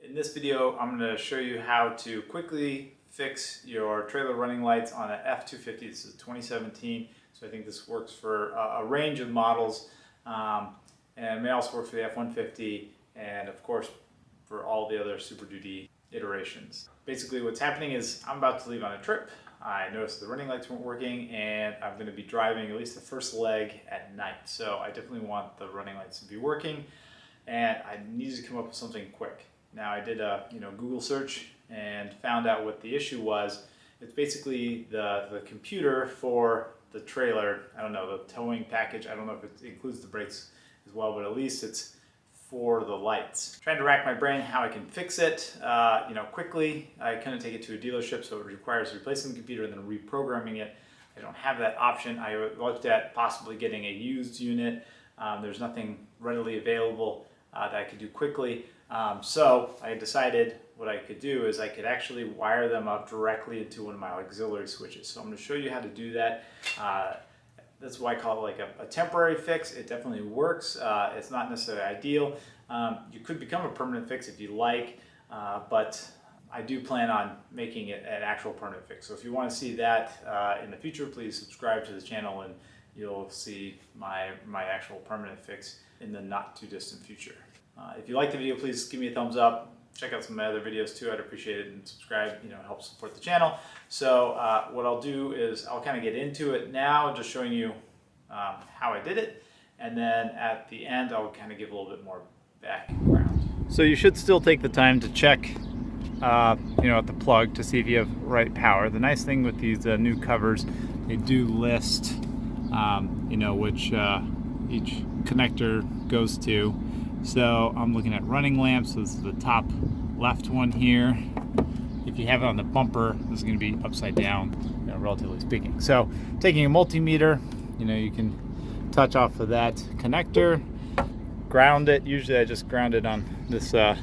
In this video, I'm going to show you how to quickly fix your trailer running lights on an F-250. This is 2017, so I think this works for a range of models, and may also work for the F-150, and of course for all the other Super Duty iterations. Basically what's happening is I'm about to leave on a trip. I noticed the running lights weren't working, and I'm going to be driving at least the first leg at night, so I definitely want the running lights to be working, and I needed to come up with something quick. Now I did a Google search and found out what the issue was. It's basically the computer for the trailer. I don't know, the towing package. I don't know if it includes the brakes as well, but at least it's for the lights. Trying to rack my brain how I can fix it quickly. I couldn't take it to a dealership, so it requires replacing the computer and then reprogramming it. I don't have that option. I looked at possibly getting a used unit. There's nothing readily available that I could do quickly. So I decided what I could do is I could actually wire them up directly into one of my auxiliary switches. So I'm going to show you how to do that. That's why I call it like a temporary fix. It definitely works. It's not necessarily ideal. You could become a permanent fix if you like, but I do plan on making it an actual permanent fix. So if you want to see that in the future, please subscribe to the channel and you'll see my actual permanent fix in the not too distant future. If you like the video, please give me a thumbs up. Check out some of my other videos too. I'd appreciate it, and subscribe. It helps support the channel. So what I'll do is I'll kind of get into it now, just showing you how I did it, and then at the end I'll kind of give a little bit more background. So you should still take the time to check, at the plug to see if you have right power. The nice thing with these new covers, they do list, which each connector goes to. So I'm looking at running lamps. So this is the top left one here. If you have it on the bumper, this is going to be upside down, relatively speaking. So taking a multimeter, you can touch off of that connector, ground it. Usually I just ground it on this nut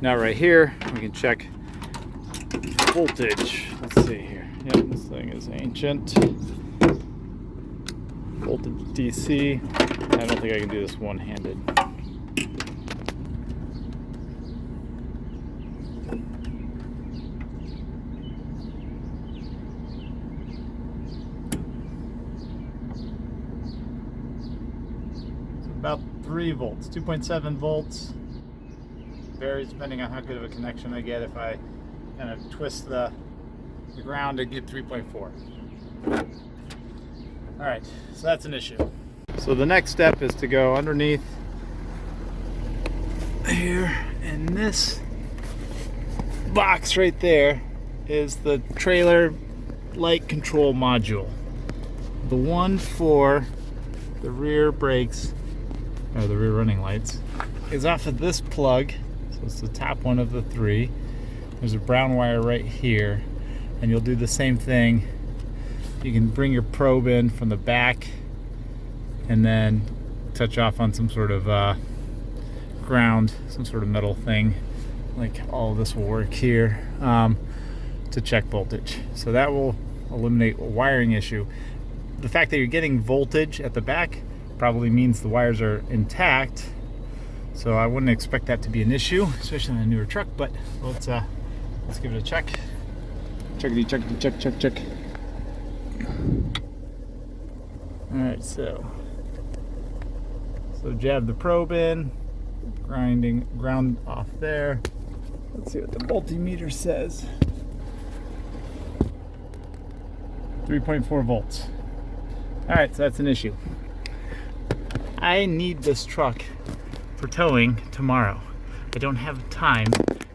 right here. We can check voltage. Let's see here. Yep, this thing is ancient. Voltage DC. I don't think I can do this one-handed. About 3 volts, 2.7 volts. Varies depending on how good of a connection I get. If I kind of twist the ground, I get 3.4. All right, so that's an issue. So the next step is to go underneath here, and this box right there is the trailer light control module. The one for the rear brakes, or the rear running lights, is off of this plug. So it's the top one of the 3. There's a brown wire right here, and you'll do the same thing. You can bring your probe in from the back and then touch off on some sort of ground, some sort of metal thing, like all of this will work here, to check voltage. So that will eliminate a wiring issue. The fact that you're getting voltage at the back probably means the wires are intact, so I wouldn't expect that to be an issue, especially on a newer truck. But let's give it a check. Check. All right, so jab the probe in, ground off there. Let's see what the multimeter says. 3.4 volts. All right, so that's an issue. I need this truck for towing tomorrow. I don't have time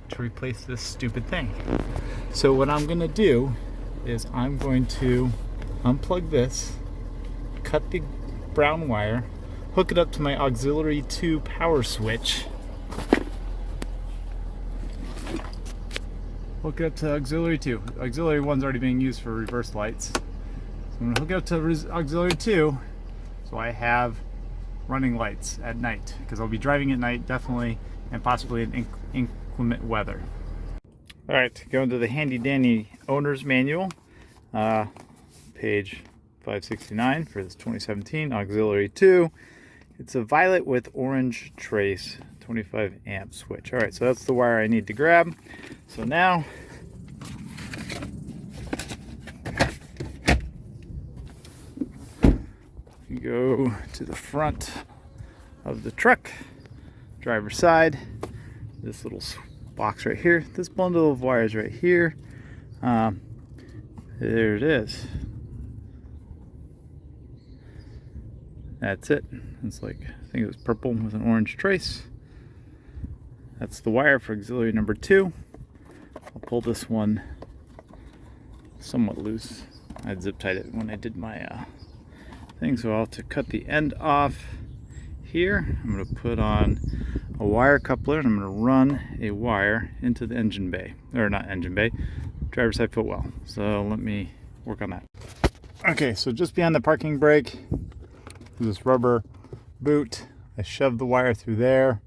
to replace this stupid thing. So what I'm gonna do is I'm going to unplug this, cut the brown wire, hook it up to my auxiliary 2 power switch. Hook it up to auxiliary 2. Auxiliary 1's already being used for reverse lights. So I'm gonna hook it up to auxiliary 2 so I have running lights at night, because I'll be driving at night definitely, and possibly in inclement weather. All right, go into the handy dandy owner's manual, page 569 for this 2017 auxiliary 2. It's a violet with orange trace 25 amp switch. All right, so that's the wire I need to grab. So now you go to the front of the truck, driver's side, this little box right here, this bundle of wires right here. There it is. That's it. It's like, I think it was purple with an orange trace. That's the wire for auxiliary number 2. I'll pull this one somewhat loose. I zip tied it when I did my thing, so I'll have to cut the end off here. I'm going to put on a wire coupler and I'm going to run a wire into the engine bay, or not engine bay, driver's side footwell. So let me work on that. Okay, so just behind the parking brake, this rubber boot, I shoved the wire through there,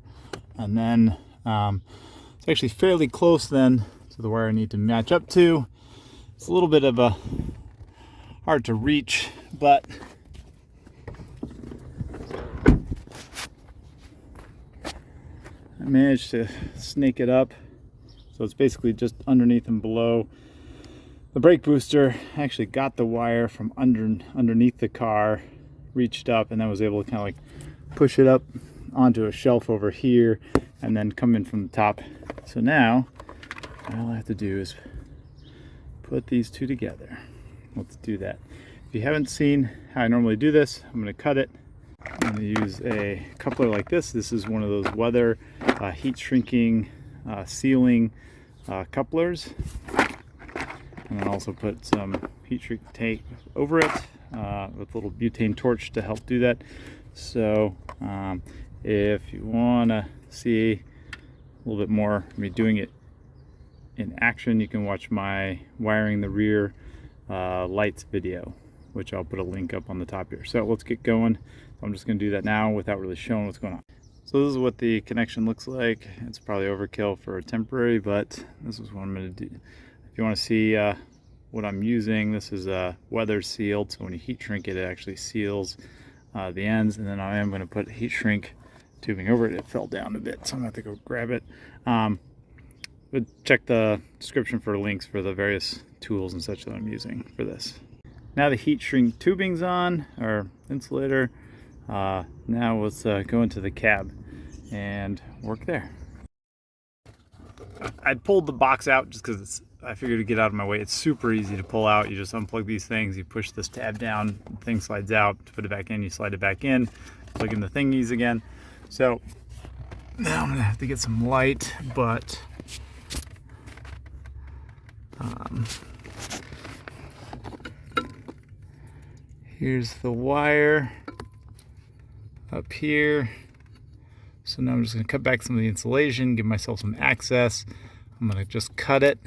and then it's actually fairly close then to the wire I need to match up to. It's a little bit of a hard to reach, but I managed to snake it up. So it's basically just underneath and below the brake booster. I actually got the wire from underneath the car, reached up, and then was able to kind of like push it up onto a shelf over here and then come in from the top. So now all I have to do is put these two together. Let's do that. If you haven't seen how I normally do this, I'm going to cut it. I'm going to use a coupler like this. This is one of those weather heat shrinking sealing couplers. And then also put some heat shrink tape over it with a little butane torch to help do that. So if you want to see a little bit more of me doing it in action, you can watch my wiring the rear lights video, which I'll put a link up on the top here. So let's get going. I'm just going to do that now without really showing what's going on. So this is what the connection looks like. It's probably overkill for a temporary, but this is what I'm going to do. If you want to see what I'm using, this is weather sealed, so when you heat shrink it, it actually seals the ends. And then I am going to put heat shrink tubing over it. It fell down a bit, so I'm going to have to go grab it. But check the description for links for the various tools and such that I'm using for this. Now the heat shrink tubing's on, or insulator. Now let's go into the cab and work there. I pulled the box out just because I figured to get out of my way. It's super easy to pull out. You just unplug these things, you push this tab down, the thing slides out. To put it back in, you slide it back in, plug in the thingies again. So now I'm gonna have to get some light, but here's the wire up here. So now I'm just going to cut back some of the insulation, give myself some access. I'm going to just cut it,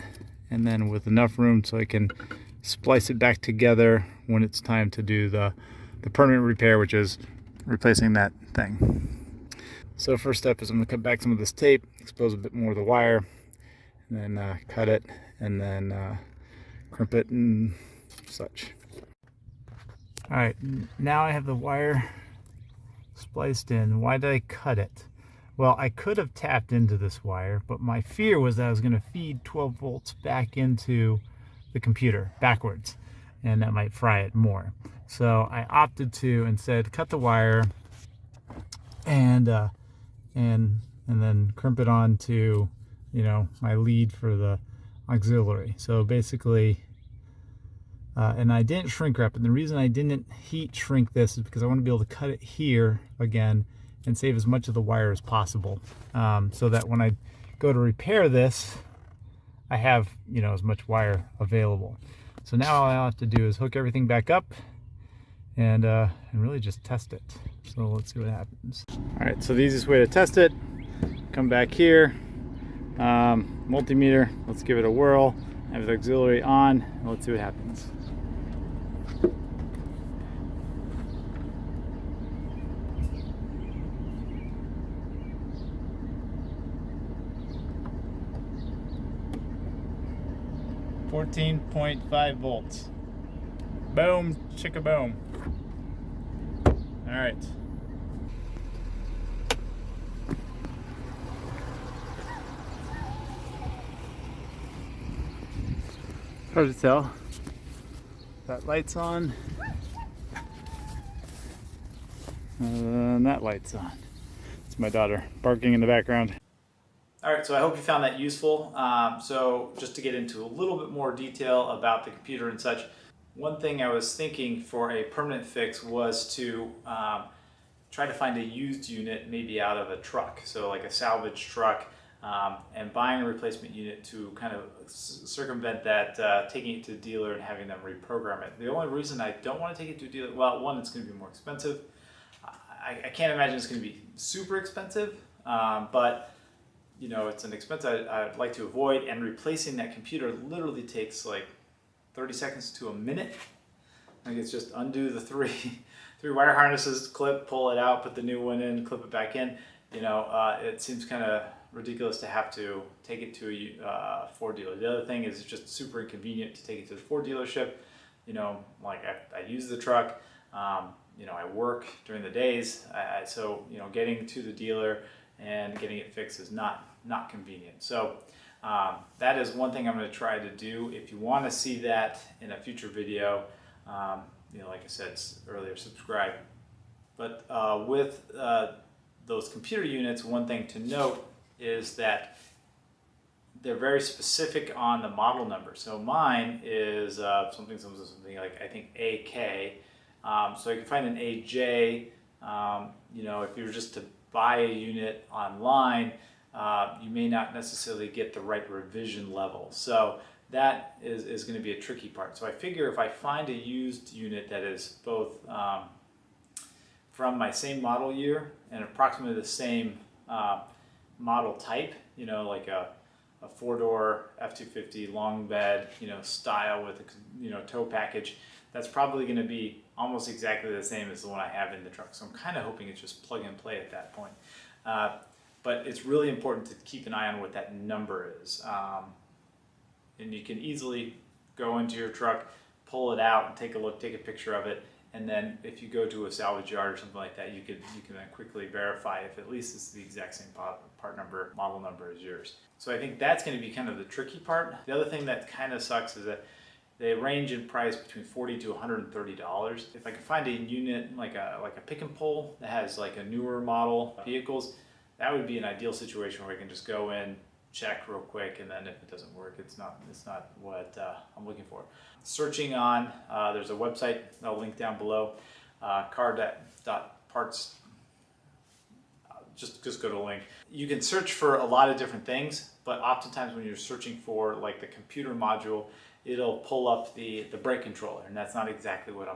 and then with enough room so I can splice it back together when it's time to do the permanent repair, which is replacing that thing. So first step is I'm going to cut back some of this tape, expose a bit more of the wire, and then cut it, and then crimp it and such. All right, now I have the wire spliced in. Why did I cut it? Well, I could have tapped into this wire, but my fear was that I was going to feed 12 volts back into the computer backwards, and that might fry it more. So I opted to instead cut the wire and then crimp it onto, you know, my lead for the auxiliary. So basically, and I didn't shrink wrap it. And the reason I didn't heat shrink this is because I want to be able to cut it here again and save as much of the wire as possible, so that when I go to repair this, I have, you know, as much wire available. So now all I have to do is hook everything back up and really just test it. So let's see what happens. All right, so the easiest way to test it, come back here, multimeter, let's give it a whirl, have the auxiliary on, and let's see what happens. .5 volts. Boom, chicka boom. All right. Hard to tell. That light's on. And that light's on. It's my daughter barking in the background. All right, so I hope you found that useful. So just to get into a little bit more detail about the computer and such, one thing I was thinking for a permanent fix was to try to find a used unit maybe out of a truck, so like a salvage truck, and buying a replacement unit to kind of circumvent that, taking it to the dealer and having them reprogram it. The only reason I don't want to take it to a dealer, well, one, it's going to be more expensive. I can't imagine it's going to be super expensive, but you know, it's an expense I'd like to avoid, and replacing that computer literally takes like 30 seconds to a minute. Like, it's just undo the three wire harnesses, clip, pull it out, put the new one in, clip it back in. You know, it seems kind of ridiculous to have to take it to a Ford dealer. The other thing is it's just super inconvenient to take it to the Ford dealership. You know, like I use the truck. You know, I work during the days, so you know, getting to the dealer and getting it fixed is not convenient. So that is one thing I'm going to try to do. If you want to see that in a future video, you know, like I said earlier, subscribe. But with those computer units, one thing to note is that they're very specific on the model number. So mine is something like, I think, AK. So you can find an AJ. You know, if you were just to buy a unit online, you may not necessarily get the right revision level. So that is going to be a tricky part. So I figure if I find a used unit that is both from my same model year and approximately the same model type, you know, like a four-door F-250 long bed, you know, style with a, you know, tow package, that's probably going to be almost exactly the same as the one I have in the truck. So I'm kind of hoping it's just plug and play at that point. But it's really important to keep an eye on what that number is. And you can easily go into your truck, pull it out and take a look, take a picture of it. And then if you go to a salvage yard or something like that, you can then quickly verify if at least it's the exact same part number, model number as yours. So I think that's going to be kind of the tricky part. The other thing that kind of sucks is that they range in price between $40 to $130. If I could find a unit like a pick and pull that has like a newer model vehicles, that would be an ideal situation where I can just go in, check real quick, and then if it doesn't work, it's not what I'm looking for. Searching on, there's a website I'll link down below, car.parts. Just go to the link. You can search for a lot of different things, but oftentimes when you're searching for like the computer module, it'll pull up the brake controller, and that's not exactly what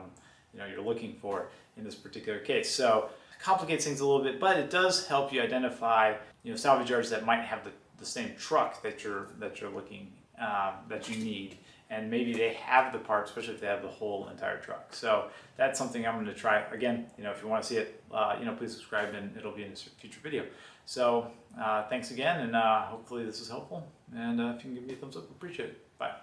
you're looking for in this particular case. So it complicates things a little bit, but it does help you identify, you know, salvage yards that might have the same truck that you're looking that you need, and maybe they have the parts, especially if they have the whole entire truck. So that's something I'm going to try. Again, you know, if you want to see it, you know, please subscribe and it'll be in a future video. So thanks again, and hopefully this was helpful. And if you can give me a thumbs up, appreciate it. Bye.